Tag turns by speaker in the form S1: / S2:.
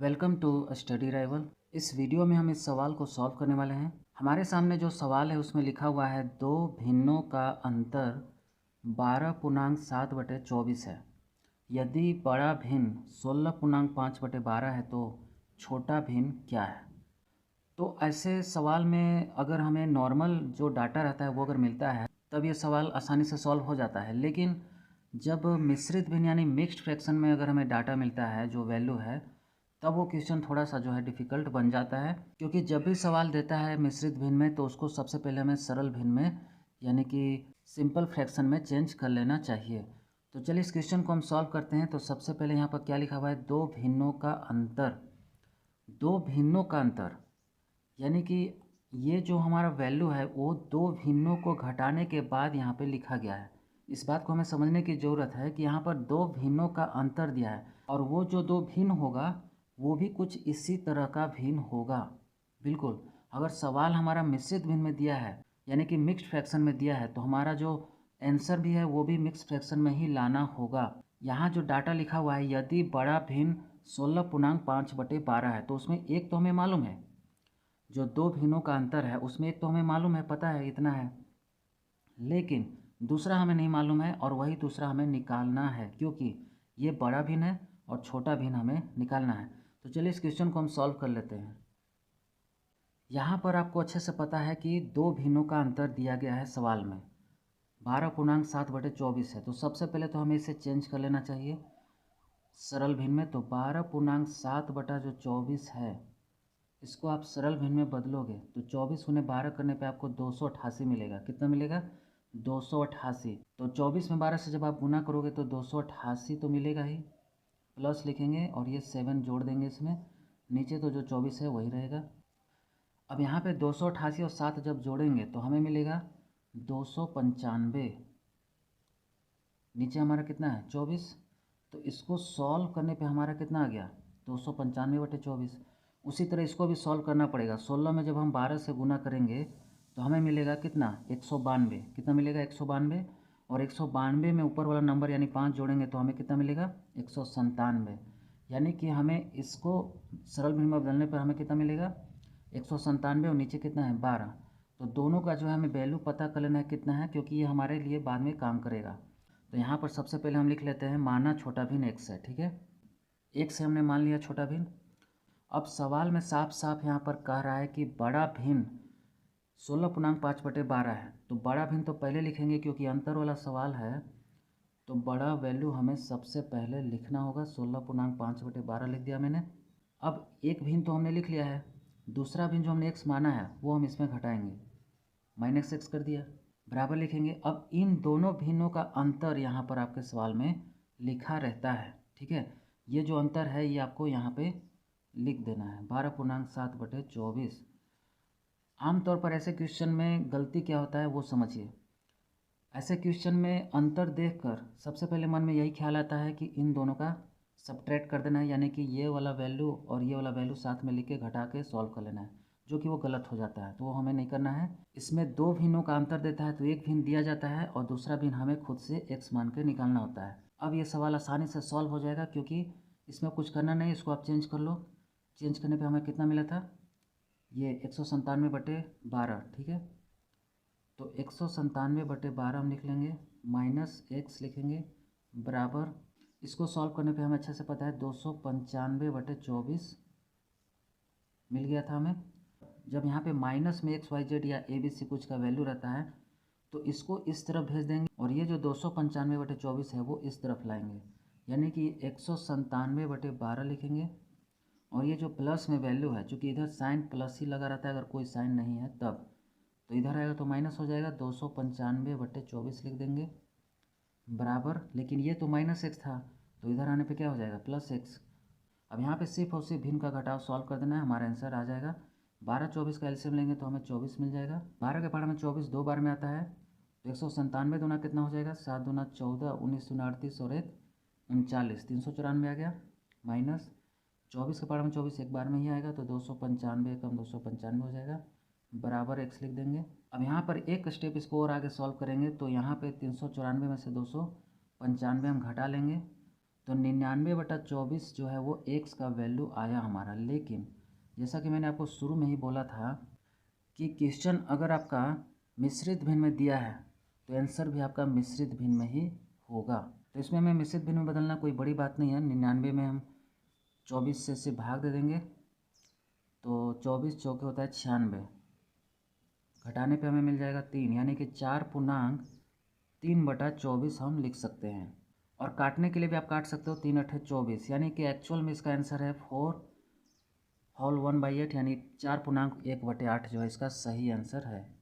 S1: Welcome to study rival. इस video में हम इस सवाल को सॉल्व करने वाले हैं। हमारे सामने जो सवाल है उसमें लिखा हुआ है दो भिन्नों का अंतर 12.7/24 है। यदि बड़ा भिन्न 16.5/12 है तो छोटा भिन्न क्या है। तो ऐसे सवाल में अगर हमें नॉर्मल जो डाटा रहता है वो अगर मिलता है तब ये सवाल आसानी से सॉल्व हो जाता है। लेकिन जब मिश्रित भिन्न यानी मिक्स्ड फ्रैक्शन में अगर हमें डाटा मिलता है जो वैल्यू है तब वो क्वेश्चन थोड़ा सा जो है डिफ़िकल्ट बन जाता है, क्योंकि जब भी सवाल देता है मिश्रित भिन्न में तो उसको सबसे पहले हमें सरल भिन्न में यानी कि सिंपल फ्रैक्शन में चेंज कर लेना चाहिए। तो चलिए इस क्वेश्चन को हम सॉल्व करते हैं। तो सबसे पहले यहाँ पर क्या लिखा हुआ है, दो भिन्नों का अंतर। दो भिन्नों का अंतर यानी कि ये जो हमारा वैल्यू है वो दो भिन्नों को घटाने के बाद यहाँ पे लिखा गया है। इस बात को हमें समझने की ज़रूरत है कि यहाँ पर दो भिन्नों का अंतर दिया है और वो जो दो भिन्न होगा वो भी कुछ इसी तरह का भिन्न होगा। बिल्कुल, अगर सवाल हमारा मिश्रित भिन्न में दिया है यानी कि मिक्स्ड फ्रैक्शन में दिया है तो हमारा जो आंसर भी है वो भी मिक्स्ड फ्रैक्शन में ही लाना होगा। यहाँ जो डाटा लिखा हुआ है यदि बड़ा भिन्न 16.5/12 है तो उसमें एक तो हमें मालूम है, जो दो भिन्नों का अंतर है उसमें एक तो हमें मालूम है, पता है इतना है, लेकिन दूसरा हमें नहीं मालूम है और वही दूसरा हमें निकालना है, क्योंकि ये बड़ा भिन्न है और छोटा भिन्न हमें निकालना है। तो चलिए इस क्वेश्चन को हम सॉल्व कर लेते हैं। यहाँ पर आपको अच्छे से पता है कि दो भिन्नों का अंतर दिया गया है सवाल में 12.7/24 है। तो सबसे पहले तो हमें इसे चेंज कर लेना चाहिए सरल भिन्न में। तो 12.7/24 है, इसको आप सरल भिन्न में बदलोगे तो 24 × 12 करने पे आपको 288 मिलेगा। कितना मिलेगा? 288। तो 24 में 12 से जब आप गुना करोगे तो 288 तो मिलेगा ही, प्लस लिखेंगे और ये 7 जोड़ देंगे इसमें, नीचे तो जो 24 है वही रहेगा। अब यहाँ पे 288 और 7 जब जोड़ेंगे तो हमें मिलेगा 295। नीचे हमारा कितना है? 24। तो इसको सॉल्व करने पे हमारा कितना आ गया? 295/24। उसी तरह इसको भी सॉल्व करना पड़ेगा। 16 में जब हम 12 से गुना करेंगे तो हमें मिलेगा कितना? 192। कितना मिलेगा? 192। और 192 में ऊपर वाला नंबर यानी 5 जोड़ेंगे तो हमें कितना मिलेगा? 197। यानी कि हमें इसको सरल भिन्न में बदलने पर हमें कितना मिलेगा? 197 और नीचे कितना है? 12। तो दोनों का जो है हमें वैल्यू पता कर लेना है कितना है, क्योंकि ये हमारे लिए बाद में काम करेगा। तो यहाँ पर सबसे पहले हम लिख लेते हैं माना छोटा भिन्न x है। ठीक है, x से हमने मान लिया छोटा भिन्न। अब सवाल में साफ साफ यहाँ पर कह रहा है कि बड़ा भिन्न 16.5/12 है। तो बड़ा भिन्न तो पहले लिखेंगे क्योंकि अंतर वाला सवाल है, तो बड़ा वैल्यू हमें सबसे पहले लिखना होगा। 16.5/12 लिख दिया मैंने। अब एक भिन्न तो हमने लिख लिया है, दूसरा भिन्न जो हमने x माना है वो हम इसमें घटाएंगे, -x कर दिया, बराबर लिखेंगे। अब इन दोनों भिन्नों का अंतर यहाँ पर आपके सवाल में लिखा रहता है। ठीक है, ये जो अंतर है ये आपको यहाँ पे लिख देना है 12.7/24। आमतौर पर ऐसे क्वेश्चन में गलती क्या होता है वो समझिए। ऐसे क्वेश्चन में अंतर देखकर सबसे पहले मन में यही ख्याल आता है कि इन दोनों का सब्ट्रैक्ट कर देना है, यानी कि ये वाला वैल्यू और ये वाला वैल्यू साथ में लिख के घटा के सॉल्व कर लेना है, जो कि वो गलत हो जाता है। तो वो हमें नहीं करना है। इसमें दो भिन्नों का अंतर देता है तो एक भिन्न दिया जाता है और दूसरा भिन्न हमें खुद से x मान के निकालना होता है। अब ये सवाल आसानी से सॉल्व हो जाएगा क्योंकि इसमें कुछ करना नहीं, इसको आप चेंज कर लो। चेंज करने पर हमें कितना मिला था? ये 197/12। ठीक है, तो 197/12 हम लिख लेंगे, -x लिखेंगे, बराबर इसको सॉल्व करने पे हमें अच्छे से पता है 295/24 मिल गया था हमें। जब यहाँ पे माइनस में XYZ या ABC कुछ का वैल्यू रहता है तो इसको इस तरफ भेज देंगे और ये जो 295/24 है वो इस तरफ लाएंगे, यानी कि 197/12 लिखेंगे। और ये जो प्लस में वैल्यू है, चूँकि इधर साइन प्लस ही लगा रहता है अगर कोई साइन नहीं है तब, तो इधर आएगा तो माइनस हो जाएगा, 295/24 लिख देंगे, बराबर। लेकिन ये तो -x था तो इधर आने पे क्या हो जाएगा? +x। अब यहाँ पे सिर्फ और सिर्फ भिन्न का घटाव सॉल्व कर देना है, हमारा आंसर आ जाएगा। 12-24 का एलसीएम लेंगे तो हमें 24 मिल जाएगा। 12 के पावर में 24 दो बार में आता है तो 197 दूना कितना हो जाएगा? 7 दूना 14, 19 दूना 38 और 1 39, 394 आ गया। माइनस 24 के पावर में 24 एक बार में ही आएगा तो 295 कम 295 हो जाएगा, बराबर x लिख देंगे। अब यहाँ पर एक स्टेप इसको और आगे सॉल्व करेंगे तो यहाँ पे 394 में से 295 हम घटा लेंगे तो 99/24 जो है वो x का वैल्यू आया हमारा। लेकिन जैसा कि मैंने आपको शुरू में ही बोला था कि क्वेश्चन अगर आपका मिश्रित भिन्न में दिया है तो आंसर भी आपका मिश्रित भिन्न में ही होगा। तो इसमें हमें मिश्रित भिन्न में बदलना कोई बड़ी बात नहीं है। 99 में हम 24 से भाग दे देंगे तो 24 चौके होता है 96, घटाने पे हमें मिल जाएगा 3, यानी कि 4/3/24 हम लिख सकते हैं। और काटने के लिए भी आप काट सकते हो, 3×8 = 24, यानी कि एक्चुअल में इसका आंसर है 4 होल 1/8, यानी 4 पूर्णांक 1/8 जो है इसका सही आंसर है।